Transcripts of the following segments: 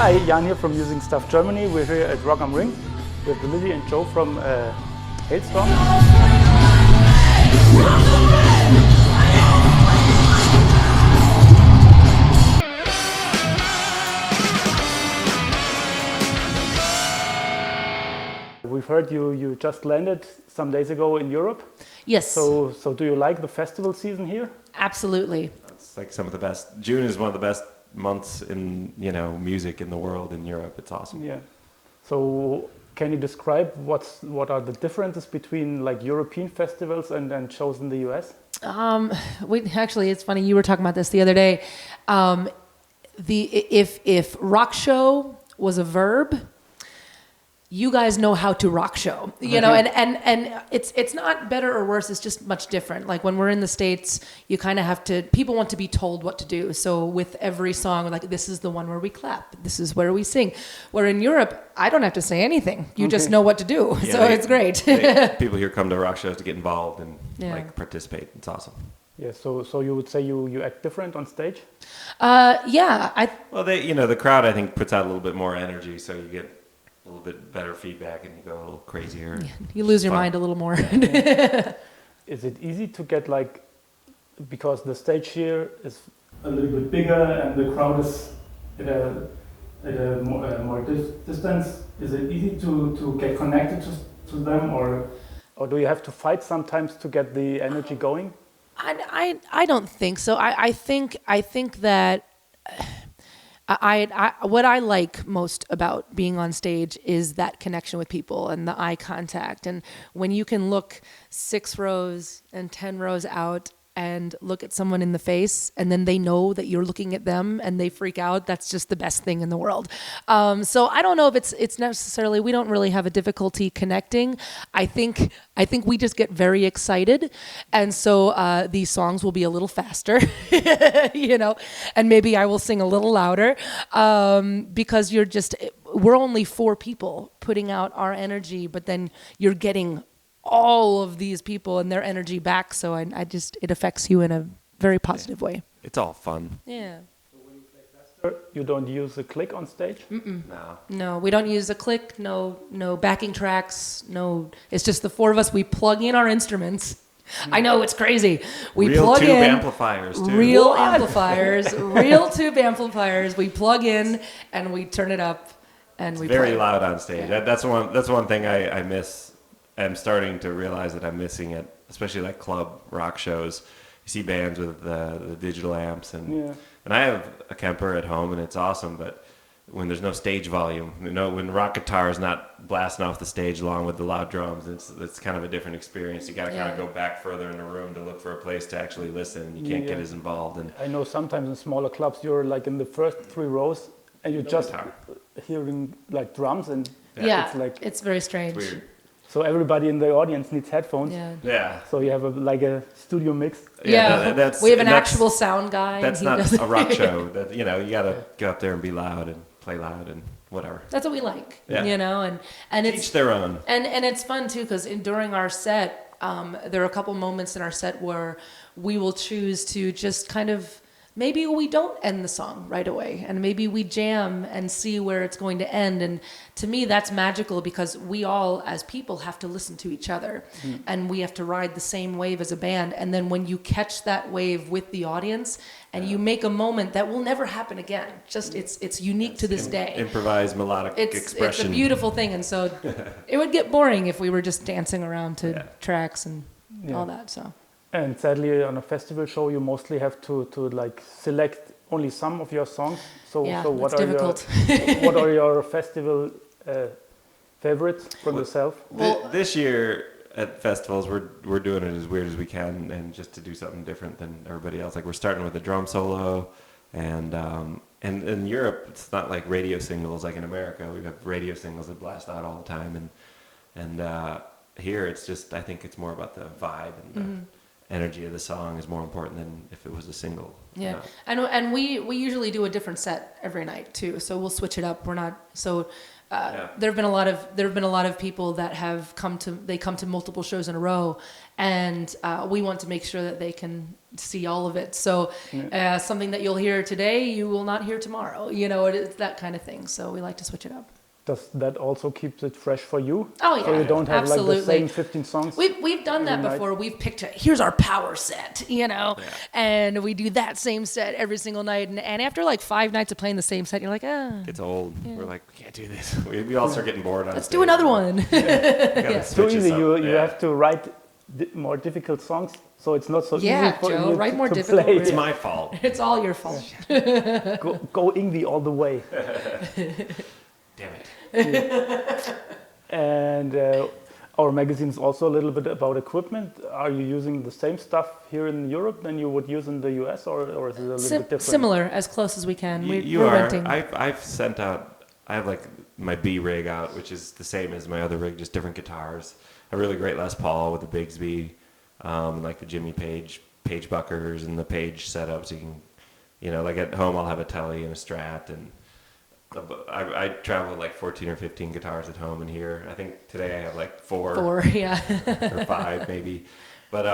Hi, Jan here from Using Stuff Germany. We're here at Rock am Ring with Lzzy and Joe from Halestorm. We've heard you just landed some days ago in Europe. Yes. So do you like the festival season here? Absolutely. It's like some of the best. June is one of the best months in music in the world in Europe. It's awesome. Yeah. So can you describe what are the differences between like European festivals and shows in the US? It's funny, you were talking about this the other day. If rock show was a verb, you guys know how to rock show, and it's not better or worse. It's just much different. Like when we're in the States, you kind of have to, people want to be told what to do. So with every song, like this is the one where we clap. This is where we sing. Where in Europe, I don't have to say anything. You just know what to do. Yeah, it's great. People here come to rock shows to get involved and participate. It's awesome. Yeah. So you would say you act different on stage? Yeah. The crowd I think puts out a little bit more energy, so you get a little bit better feedback and you go a little crazier. Yeah, you lose your mind a little more. Is it easy to get because the stage here is a little bit bigger and the crowd is at a more distance? Is it easy to get connected to them, or do you have to fight sometimes to get the energy going? I don't think so. I think that what I like most about being on stage is that connection with people and the eye contact. And when you can look 6 rows and 10 rows out and look at someone in the face, and then they know that you're looking at them and they freak out, that's just the best thing in the world. So I don't know if it's necessarily, we don't really have a difficulty connecting. I think we just get very excited, and so these songs will be a little faster, and maybe I will sing a little louder, because we're only 4 people putting out our energy, but then you're getting all of these people and their energy back, so it affects you in a very positive way. It's all fun. Yeah. So when you play faster, you don't use a click on stage? No, we don't use a click. No backing tracks. No, it's just the 4 of us. We plug in our instruments. I know, it's crazy. We real plug tube in amplifiers too. Real amplifiers, real tube amplifiers. We plug in and we turn it up, and we very play. loud on stage. Yeah. That's one thing I miss. I'm starting to realize that I'm missing it, especially like club rock shows. You see bands with the digital amps, and I have a Kemper at home, and it's awesome. But when there's no stage volume, when rock guitar is not blasting off the stage along with the loud drums, it's kind of a different experience. You got to kind of go back further in the room to look for a place to actually listen. You can't get as involved. And I know sometimes in smaller clubs you're like in the first 3 rows and you're just hearing like drums, and it's very strange. It's weird. So everybody in the audience needs headphones. Yeah. So you have a studio mix. Yeah. We have an actual sound guy. That's not a rock show. That you got to go up there and be loud and play loud and whatever. That's what we like. Yeah. And each their own. And it's fun too, because during our set, there are a couple moments in our set where we will choose to just kind of, maybe we don't end the song right away, and maybe we jam and see where it's going to end. And to me, that's magical, because we all, as people, have to listen to each other, and we have to ride the same wave as a band. And then when you catch that wave with the audience, and you make a moment that will never happen again, just it's unique to this day. Improvised melodic expression. It's a beautiful thing, and so it would get boring if we were just dancing around to tracks and all that. So. And sadly, on a festival show, you mostly have to like select only some of your songs. So what are difficult. what are your festival favorites from yourself? This year at festivals, we're doing it as weird as we can, and just to do something different than everybody else. Like we're starting with a drum solo, and in Europe, it's not like radio singles like in America. We have radio singles that blast out all the time, and here it's just, I think it's more about the vibe and the energy of the song is more important than if it was a single. And we usually do a different set every night too, so we'll switch it up. We're not, so There have been a lot of people that have come to multiple shows in a row, and we want to make sure that they can see all of it. So something that you'll hear today, you will not hear tomorrow. It's that kind of thing. So we like to switch it up. Does that also keep it fresh for you? Oh yeah, so you don't have absolutely. like the same 15 songs. We've done that before. We've picked here's our power set, and we do that same set every single night. And after like 5 nights of playing the same set, you're like, it's old. Yeah. We're like, we can't do this. We all start getting bored. Let's do another one. It's too easy. You have to write more difficult songs, so it's not so easy for Joe, you write more to difficult. play. It's my fault. It's all your fault. Go Yngwie all the way. Damn it. And our magazine is also a little bit about equipment. Are you using the same stuff here in Europe than you would use in the US, or is it a little bit different? Similar, as close as we can. We're renting. I've sent out, I have like my B rig out, which is the same as my other rig, just different guitars. A really great Les Paul with the Bigsby, like the Jimmy Page buckers and the Page setups. You can, like at home I'll have a Telly and a Strat, and I travel with like 14 or 15 guitars at home, and here I think today I have like four, yeah, or 5 maybe, but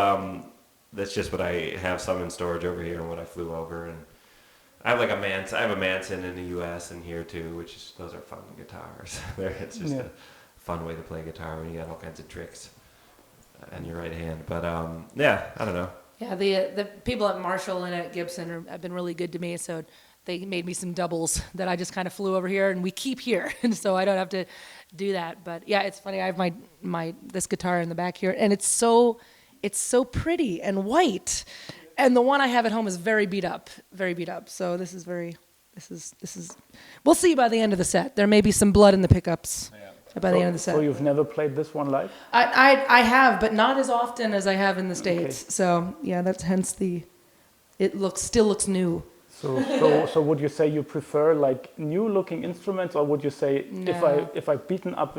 that's just what I have some in storage over here and what I flew over. And I have like I have a Manson in the U.S. and here too, those are fun guitars. It's just a fun way to play guitar when you got all kinds of tricks in your right hand. But I don't know. Yeah, the people at Marshall and at Gibson have been really good to me. So they made me some doubles that I just kind of flew over here, and we keep here, and so I don't have to do that. But yeah, it's funny. I have my this guitar in the back here, and it's so pretty and white, and the one I have at home is very beat up. So this is we'll see by the end of the set. There may be some blood in the pickups by the end of the set. So you've never played this one live? I have, but not as often as I have in the States. Okay. So yeah, that's hence it still looks new. So would you say you prefer like new looking instruments, or would you say if I've beaten up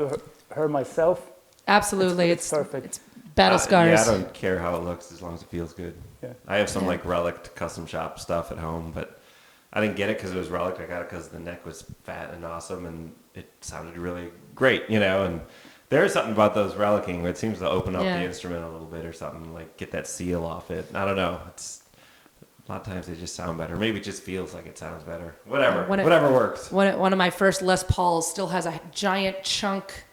her myself? Absolutely, it's perfect. It's battle scars. I don't care how it looks as long as it feels good. Yeah. I have some like Relic custom shop stuff at home, but I didn't get it because it was Relic. I got it because the neck was fat and awesome, and it sounded really great, And there is something about those Relicing where it seems to open up the instrument a little bit or something, like get that seal off it. I don't know. A lot of times they just sound better. Maybe it just feels like it sounds better. Whatever works. One of my first Les Pauls still has a giant chunk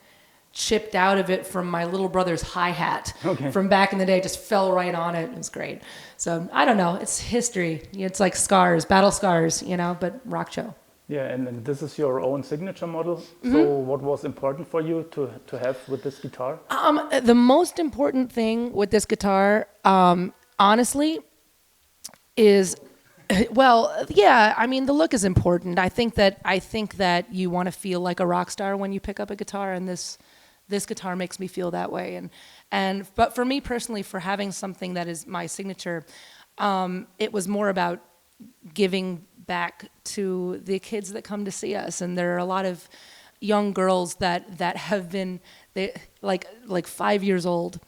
chipped out of it from my little brother's hi-hat from back in the day. Just fell right on it. It was great. So I don't know. It's history. It's like scars, battle scars, but rock show. Yeah, and this is your own signature model. Mm-hmm. So what was important for you to have with this guitar? The most important thing with this guitar, honestly, is, the look is important. I think that you want to feel like a rock star when you pick up a guitar, and this guitar makes me feel that way. But for me personally, for having something that is my signature, it was more about giving back to the kids that come to see us. And there are a lot of young girls that have been like 5 years old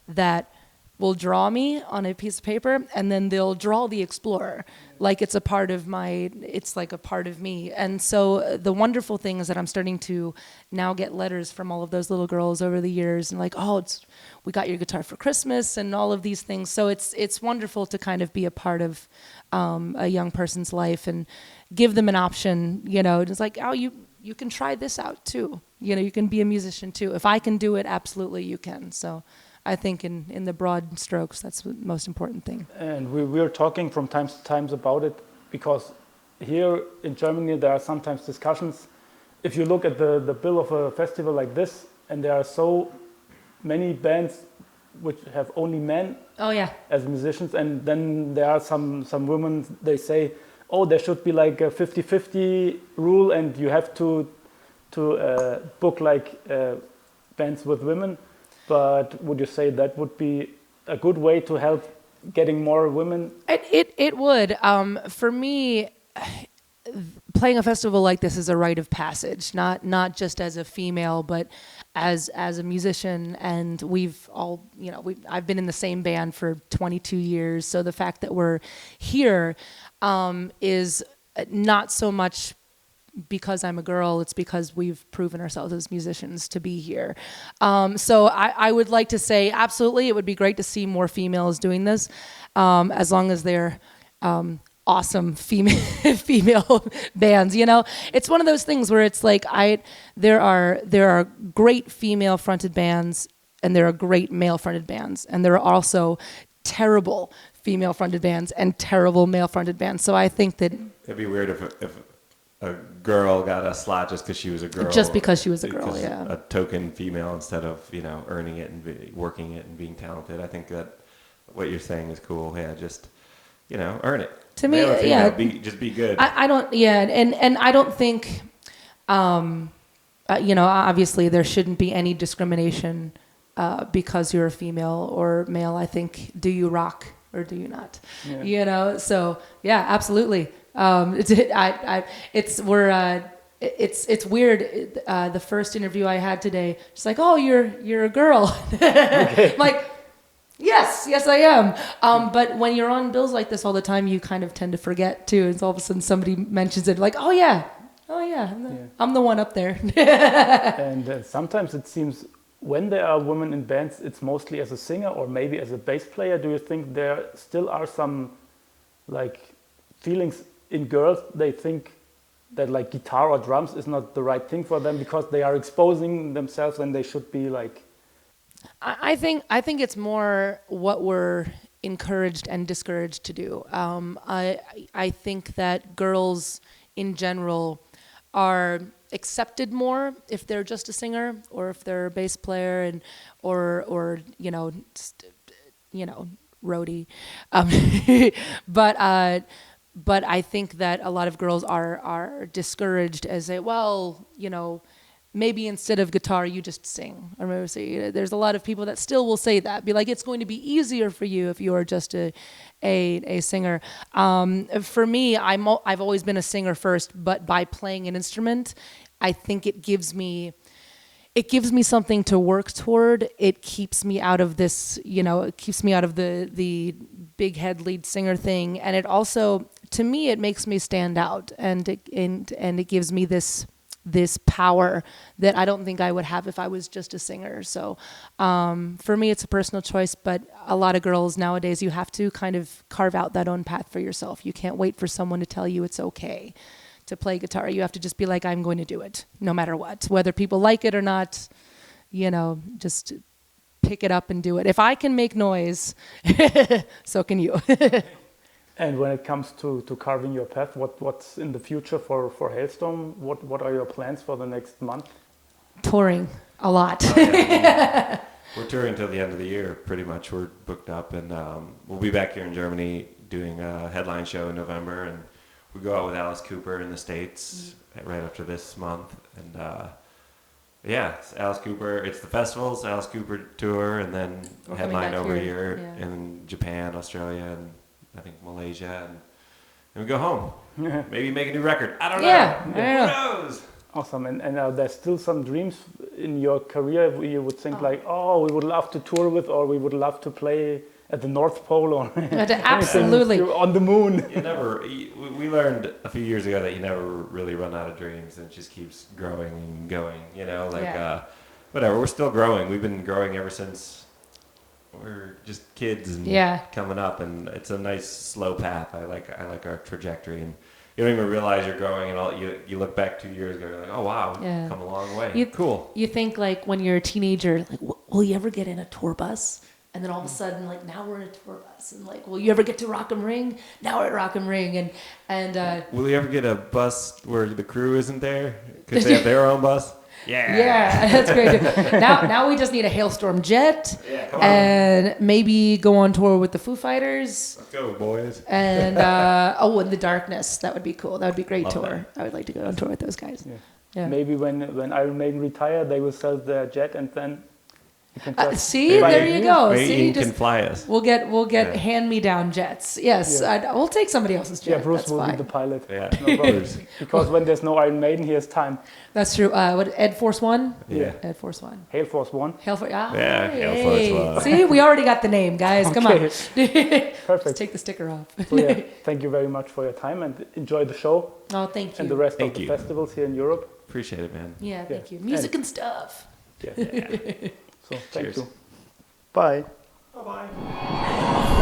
that will draw me on a piece of paper, and then they'll draw the Explorer like it's a part of me. And so the wonderful thing is that I'm starting to now get letters from all of those little girls over the years, and like, we got your guitar for Christmas and all of these things. So it's wonderful to kind of be a part of a young person's life and give them an option. It's like, you can try this out too. You can be a musician too. If I can do it, absolutely you can. So I think in the broad strokes, that's the most important thing. And we're talking from time to time about it, because here in Germany there are sometimes discussions. If you look at the bill of a festival like this, and there are so many bands which have only men as musicians, and then there are some women, they say, there should be like a 50-50 rule, and you have to book like bands with women. But would you say that would be a good way to help getting more women? It would. For me, playing a festival like this is a rite of passage, not just as a female, but as a musician. And I've been in the same band for 22 years. So the fact that we're here is not so much because I'm a girl. It's because we've proven ourselves as musicians to be here. So I would like to say, absolutely, it would be great to see more females doing this, as long as they're awesome female bands. You know, it's one of those things where it's like there are great female fronted bands and there are great male fronted bands, and there are also terrible female fronted bands and terrible male fronted bands. So I think that it'd be weird if a girl got a slot just because she was a girl. Just because she was a girl, yeah. A token female instead of, earning it and working it and being talented. I think that what you're saying is cool. Yeah, just, earn it. To me, yeah. Just be good. I don't, yeah, and I don't think, obviously there shouldn't be any discrimination because you're a female or male. I think, do you rock or do you not? Yeah. So yeah, absolutely. It's weird. The first interview I had today, she's like, "Oh, you're a girl." Okay. I'm like, yes, I am. But when you're on bills like this all the time, you kind of tend to forget too. And so all of a sudden somebody mentions it, like, "Oh yeah, I'm the one up there." And sometimes it seems when there are women in bands, it's mostly as a singer or maybe as a bass player. Do you think there still are some feelings in girls? They think that guitar or drums is not the right thing for them because they are exposing themselves and they should be I think it's more what we're encouraged and discouraged to do. I think that girls in general are accepted more if they're just a singer or if they're a bass player and or roadie. But I think that a lot of girls are discouraged as maybe instead of guitar, you just sing. I remember saying, there's a lot of people that still will say that. Be like, it's going to be easier for you if you are just a singer. For me, I've always been a singer first, but by playing an instrument, I think it gives me something to work toward. It keeps me out of this, it keeps me out of the big head lead singer thing. And it also, to me, it makes me stand out, and it gives me this power that I don't think I would have if I was just a singer. So for me, it's a personal choice, but a lot of girls nowadays, you have to kind of carve out that own path for yourself. You can't wait for someone to tell you it's okay to play guitar. You have to just be like, I'm going to do it no matter what, whether people like it or not, just pick it up and do it. If I can make noise, so can you. And when it comes to carving your path, what's in the future for Halestorm? What are your plans for the next month? Touring a lot. We're touring till the end of the year, pretty much. We're booked up, and we'll be back here in Germany doing a headline show in November, and we go out with Alice Cooper in the States right after this month. And it's Alice Cooper. It's the festivals, Alice Cooper tour, and then headline over here in Japan, Australia, and I think Malaysia, and we go home. Maybe make a new record. I don't know. Who knows? Awesome. And there's still some dreams in your career where you would think we would love to tour with, or we would love to play at the North Pole, or absolutely on the moon. We learned a few years ago that you never really run out of dreams, and it just keeps growing and going. Whatever. We're still growing. We've been growing ever since we're just kids and coming up, and it's a nice slow path. I like our trajectory, and you don't even realize you're growing, and you look back 2 years ago, you're like, oh wow, we've come a long way. Cool. You think when you're a teenager, will you ever get in a tour bus? And then all of a sudden, now we're in a tour bus, and will you ever get to Rock 'em Ring? Now we're at Rock 'em Ring, and will you ever get a bus where the crew isn't there because they have their own bus? Yeah, that's great. Now we just need a Halestorm jet, and maybe go on tour with the Foo Fighters. Let's go, boys. And in the Darkness, that would be cool. That would be a great tour. I would like to go on tour with those guys. Yeah. Maybe when Iron Maiden retire, they will sell their jet, and then You can just See, there you go. Maybe See, you can fly us. we'll get hand-me-down jets. Yes, Yeah. we'll take somebody else's jet. Yeah, Bruce That's will fine. be the pilot. Yeah. No problem. Because when there's no Iron Maiden, he has time. That's true. What, Ed Force One? Yeah. Ed Force One. Hail Force One. Hale for Yeah, Hale hey. Force One. See, we already got the name, guys. Come on. Okay. Just Perfect. take the sticker off. So yeah, thank you very much for your time and enjoy the show Oh, thank you. and the rest Thank of the you. festivals here in Europe. Appreciate it, man. Yeah, thank Yeah. you. Music and stuff. Yeah. So thank Cheers. you. Bye. Bye-bye.